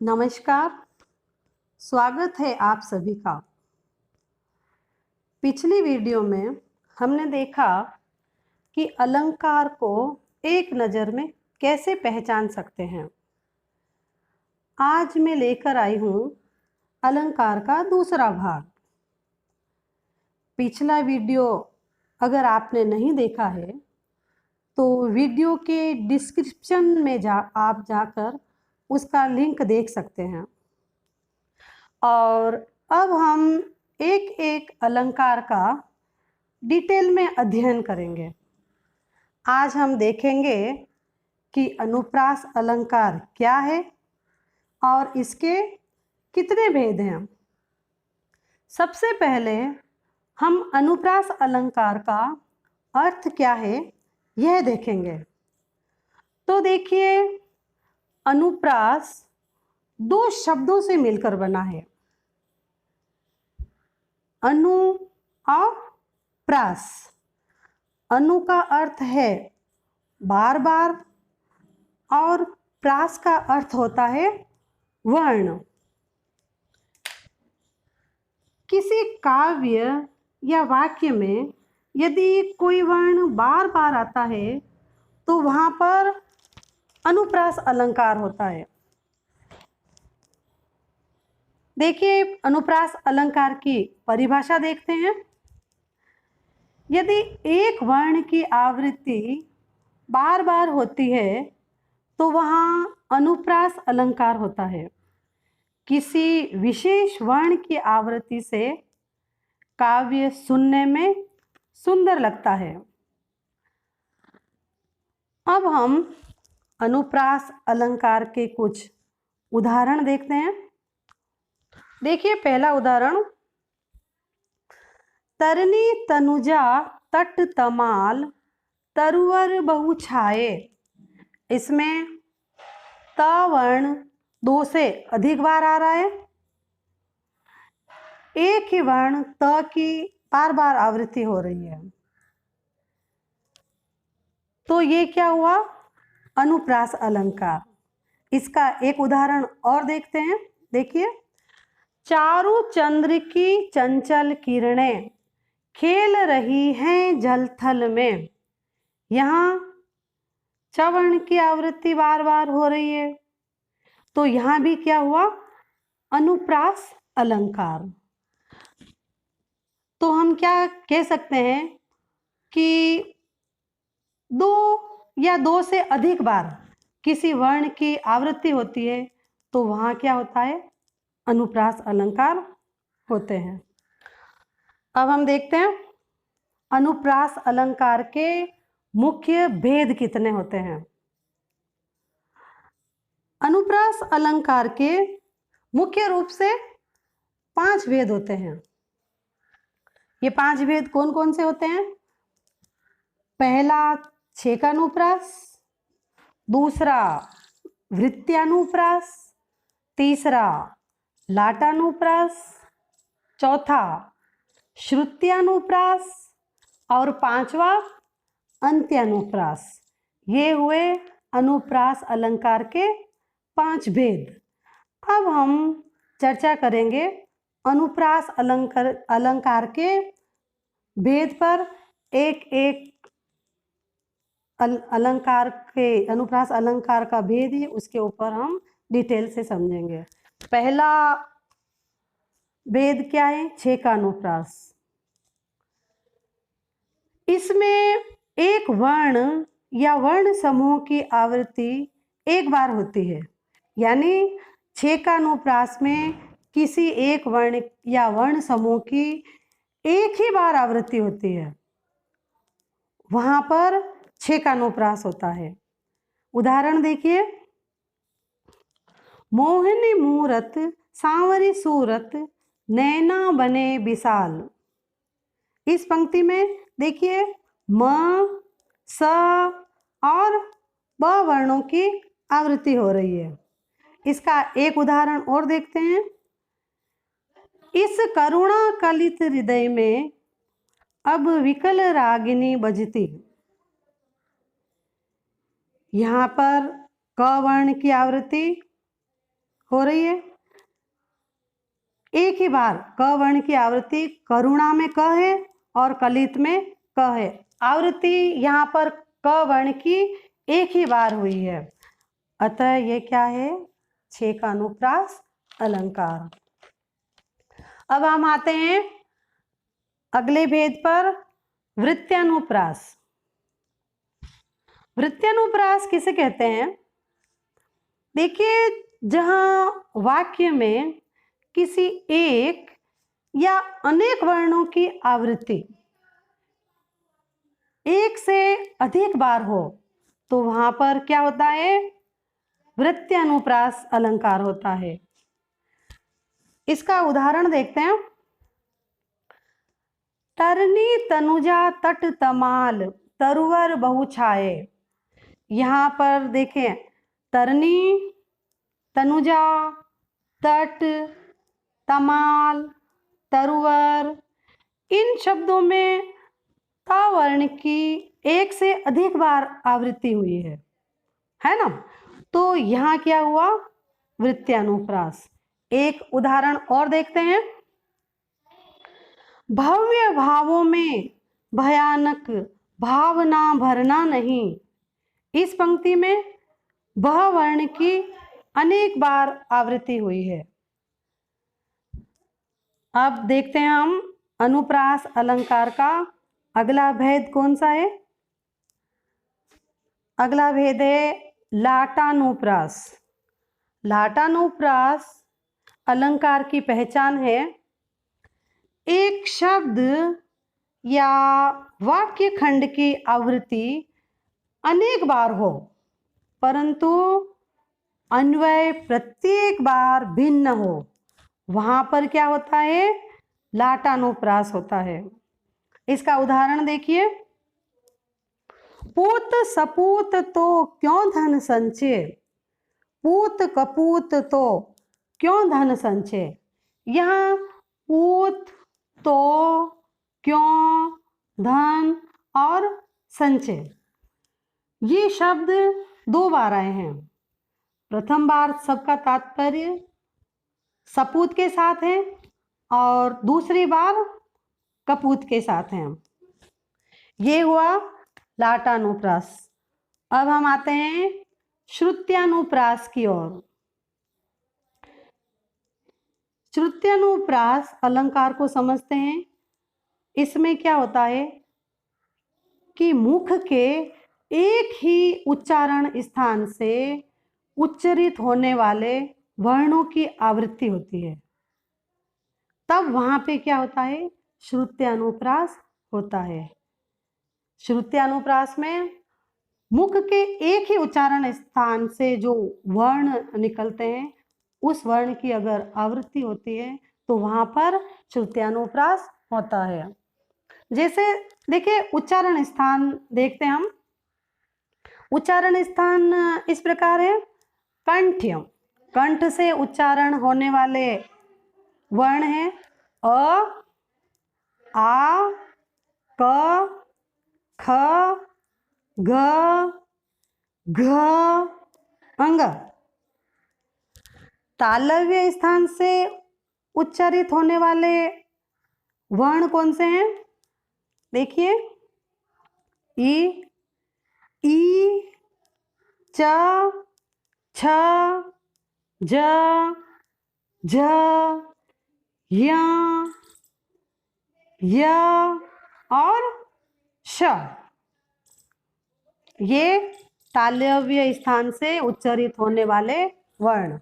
नमस्कार। स्वागत है आप सभी का। पिछली वीडियो में हमने देखा कि अलंकार को एक नज़र में कैसे पहचान सकते हैं। आज मैं लेकर आई हूँ अलंकार का दूसरा भाग। पिछला वीडियो अगर आपने नहीं देखा है तो वीडियो के डिस्क्रिप्शन में आप जाकर उसका लिंक देख सकते हैं। और अब हम एक एक अलंकार का डिटेल में अध्ययन करेंगे। आज हम देखेंगे कि अनुप्रास अलंकार क्या है और इसके कितने भेद हैं। सबसे पहले हम अनुप्रास अलंकार का अर्थ क्या है यह देखेंगे। तो देखिए, अनुप्रास दो शब्दों से मिलकर बना है, अनु और प्रास। अनु का अर्थ है बार बार और प्रास का अर्थ होता है वर्ण। किसी काव्य या वाक्य में यदि कोई वर्ण बार बार आता है तो वहाँ पर अनुप्रास अलंकार होता है। देखिए, अनुप्रास अलंकार की परिभाषा देखते हैं। यदि एक वर्ण की आवृत्ति बार बार होती है तो वहाँ अनुप्रास अलंकार होता है। किसी विशेष वर्ण की आवृत्ति से काव्य सुनने में सुंदर लगता है। अब हम अनुप्रास अलंकार के कुछ उदाहरण देखते हैं। देखिए, पहला उदाहरण, तरनी तनुजा तट तमाल तरुवर बहु छाए। इसमें त वर्ण दो से अधिक बार आ रहा है। एक ही वर्ण त की बार बार आवृत्ति हो रही है, तो ये क्या हुआ? अनुप्रास अलंकार। इसका एक उदाहरण और देखते हैं। देखिए, चारु चंद्र की चंचल किरणें खेल रही हैं जलथल में। यहाँ चवर्ण की आवृत्ति बार बार हो रही है, तो यहाँ भी क्या हुआ? अनुप्रास अलंकार। तो हम क्या कह सकते हैं कि दो या दो से अधिक बार किसी वर्ण की आवृत्ति होती है तो वहाँ क्या होता है? अनुप्रास अलंकार होते हैं। अब हम देखते हैं अनुप्रास अलंकार के मुख्य भेद कितने होते हैं। अनुप्रास अलंकार के मुख्य रूप से 5 भेद होते हैं। ये 5 भेद कौन कौन से होते हैं? पहला छेकानुप्रास, दूसरा वृत्त्यानुप्रास, तीसरा लाटानुप्रास, चौथा श्रुत्यानुप्रास और पांचवा अंत्यानुप्रास। ये हुए अनुप्रास अलंकार के 5 भेद। अब हम चर्चा करेंगे अनुप्रास अलंकार के भेद पर। एक एक अलंकार के अनुप्रास अलंकार का भेद ही उसके ऊपर हम डिटेल से समझेंगे। पहला भेद क्या है? छेकानुप्रास। इसमें एक वर्ण या वर्ण समूह की आवृत्ति एक बार होती है, यानी छेकानुप्रास में किसी एक वर्ण या वर्ण समूह की एक ही बार आवृत्ति होती है, वहां पर छेकानुप्रास होता है। उदाहरण देखिए, मोहिनी मूरत सांवरी सूरत नैना बने विशाल। इस पंक्ति में देखिए म, स और ब वर्णों की आवृत्ति हो रही है। इसका एक उदाहरण और देखते हैं। इस करुणा कलित हृदय में अब विकल रागिनी बजती। यहाँ पर क वर्ण की आवृत्ति हो रही है। एक ही बार क वर्ण की आवृत्ति करुणा में क है और कलित में क है। आवृत्ति यहाँ पर क वर्ण की एक ही बार हुई है, अतः ये क्या है, 6 का अनुप्रास अलंकार। अब हम आते हैं अगले भेद पर, वृत्यानुप्रास। वृत्यानुप्रास किसे कहते हैं? देखिए, जहां वाक्य में किसी एक या अनेक वर्णों की आवृत्ति एक से अधिक बार हो तो वहां पर क्या होता है, वृत्यानुप्रास अलंकार होता है। इसका उदाहरण देखते हैं। तरनी तनुजा तट तमाल तरुवर बहुछाए। यहाँ पर देखें, तरनी, तनुजा, तट, तमाल, तरुवर, इन शब्दों में ता वर्ण की एक से अधिक बार आवृत्ति हुई है ना। तो यहाँ क्या हुआ, वृत्यानुप्रास। एक उदाहरण और देखते हैं। भव्य भावों में भयानक भावना भरना नहीं। इस पंक्ति में भ वर्ण की अनेक बार आवृत्ति हुई है। अब देखते हैं हम अनुप्रास अलंकार का अगला भेद कौन सा है। अगला भेद है लाटानुप्रास। लाटानुप्रास अलंकार की पहचान है, एक शब्द या वाक्य खंड की आवृत्ति अनेक बार हो परंतु अन्वय प्रत्येक बार भिन्न हो, वहां पर क्या होता है, लाटानुप्रास होता है। इसका उदाहरण देखिए। पूत सपूत तो क्यों धन संचय, पूत कपूत तो क्यों धन संचय। यहाँ पूत, तो, क्यों, धन और संचय, ये शब्द 2 बार आए हैं। प्रथम बार सबका तात्पर्य सपूत के साथ है और दूसरी बार कपूत के साथ है। ये हुआ लाटानुप्रास। अब हम आते हैं श्रुत्यानुप्रास की ओर। श्रुत्यानुप्रास अलंकार को समझते हैं। इसमें क्या होता है कि मुख के एक ही उच्चारण स्थान से उच्चरित होने वाले वर्णों की आवृत्ति होती है, तब वहां पे क्या होता है, श्रुत्यानुप्रास होता है। श्रुत्यानुप्रास में मुख के एक ही उच्चारण स्थान से जो वर्ण निकलते हैं उस वर्ण की अगर आवृत्ति होती है तो वहां पर श्रुत्यानुप्रास होता है। जैसे देखिए, उच्चारण स्थान देखते हैं हम। उच्चारण स्थान इस प्रकार है। कंठ्य, कंठ से उच्चारण होने वाले वर्ण हैं अ, आ, क, ख, ग, घ, अंग। तालव्य स्थान से उच्चारित होने वाले वर्ण कौन से हैं, देखिए, ई, ई, च, छ, ज, झ, य, य और श। ये तालव्य स्थान से उच्चारित होने वाले वर्ण।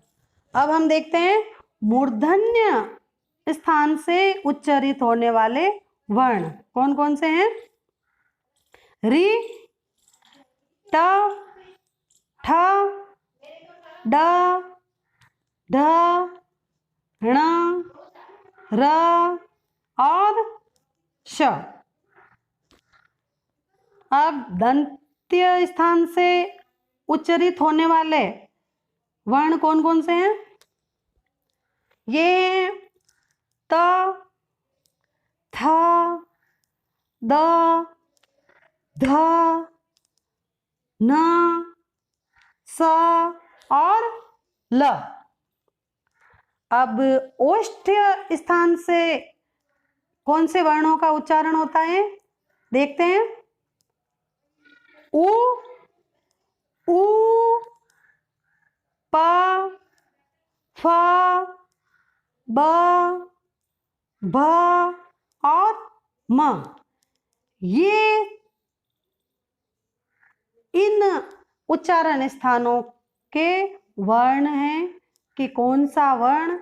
अब हम देखते हैं मूर्धन्य स्थान से उच्चारित होने वाले वर्ण कौन कौन से हैं। रि, ट, ठ, ड, ढ, ण, र और श। अब दंत्य स्थान से उच्चारित होने वाले वर्ण कौन कौन से हैं, ये त, थ, द, ध, न, स और ल। अब ओष्ठ्य स्थान से कौन से वर्णों का उच्चारण होता है, देखते हैं। उ, ऊ, प, फ, ब, भ और म। ये इन उच्चारण स्थानों के वर्ण हैं कि कौन सा वर्ण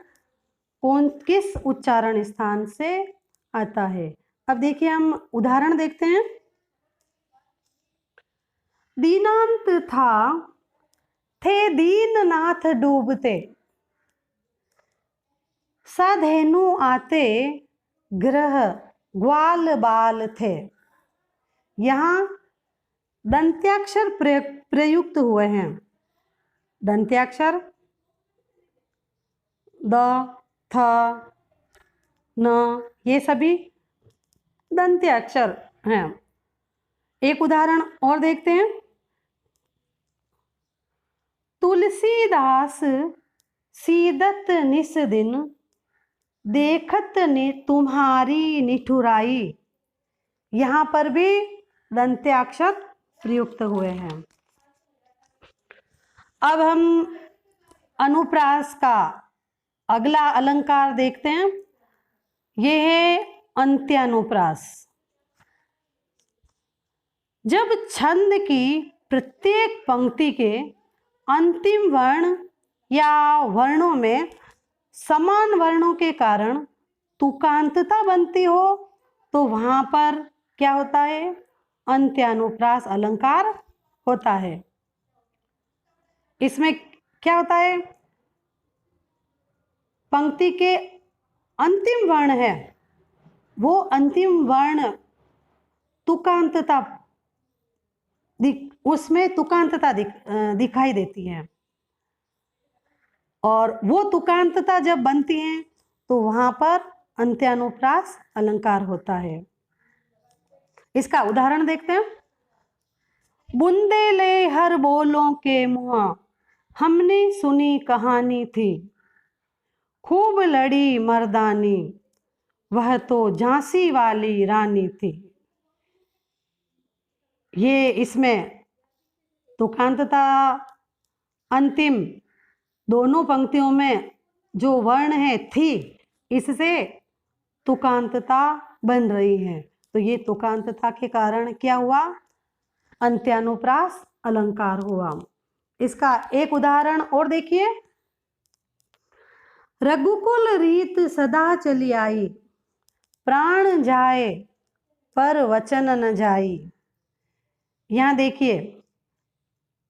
किस उच्चारण स्थान से आता है। अब देखिए, हम उदाहरण देखते हैं। दीनांत था, थे दीननाथ डूबते, सधेनु आते, ग्रह ग्वाल बाल थे। यहाँ दंत्याक्षर प्रयुक्त हुए हैं। दंत्याक्षर द, थ, न, ये सभी दंत्याक्षर हैं। एक उदाहरण और देखते हैं। तुलसीदास सीदत निस दिन, देखत ने तुम्हारी निठुराई। यहाँ पर भी दंत्याक्षर प्रयुक्त हुए हैं। अब हम अनुप्रास का अगला अलंकार देखते हैं। यह है अंत्यानुप्रास। जब छंद की प्रत्येक पंक्ति के अंतिम वर्ण या वर्णों में समान वर्णों के कारण तुकांतता बनती हो तो वहां पर क्या होता है, अंत्यानुप्रास अलंकार होता है। इसमें क्या होता है, पंक्ति के अंतिम वर्ण है, वो अंतिम वर्ण तुकांतता उसमें तुकांतता दिखाई देती है, और वो तुकांतता जब बनती है तो वहां पर अंत्यानुप्रास अलंकार होता है। इसका उदाहरण देखते हैं। बुंदेले हर बोलों के मुँह, हमने सुनी कहानी थी, खूब लड़ी मर्दानी, वह तो झांसी वाली रानी थी। ये इसमें तुकांतता अंतिम दोनों पंक्तियों में जो वर्ण है थी, इससे तुकांतता बन रही है। तो ये तुकांतता के कारण क्या हुआ, अंत्यानुप्रास अलंकार हुआ। इसका एक उदाहरण और देखिए। रघुकुल रीत सदा चली आई, प्राण जाए पर वचन न जाई। यहाँ देखिए,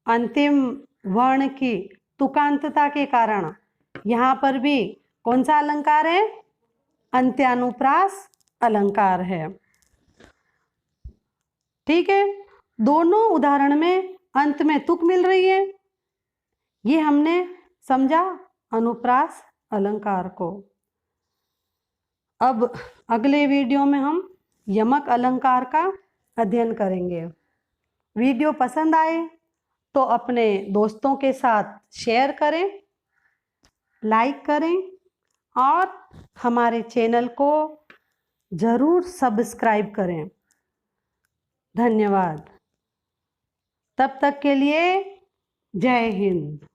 अंतिम वर्ण की तुकांतता के कारण यहाँ पर भी कौन सा अलंकार है, अंत्यानुप्रास अलंकार है। ठीक है, दोनों उदाहरण में अंत में तुक मिल रही है। ये हमने समझा अनुप्रास अलंकार को। अब अगले वीडियो में हम यमक अलंकार का अध्ययन करेंगे। वीडियो पसंद आए तो अपने दोस्तों के साथ शेयर करें, लाइक करें और हमारे चैनल को ज़रूर सब्सक्राइब करें। धन्यवाद। तब तक के लिए जय हिंद।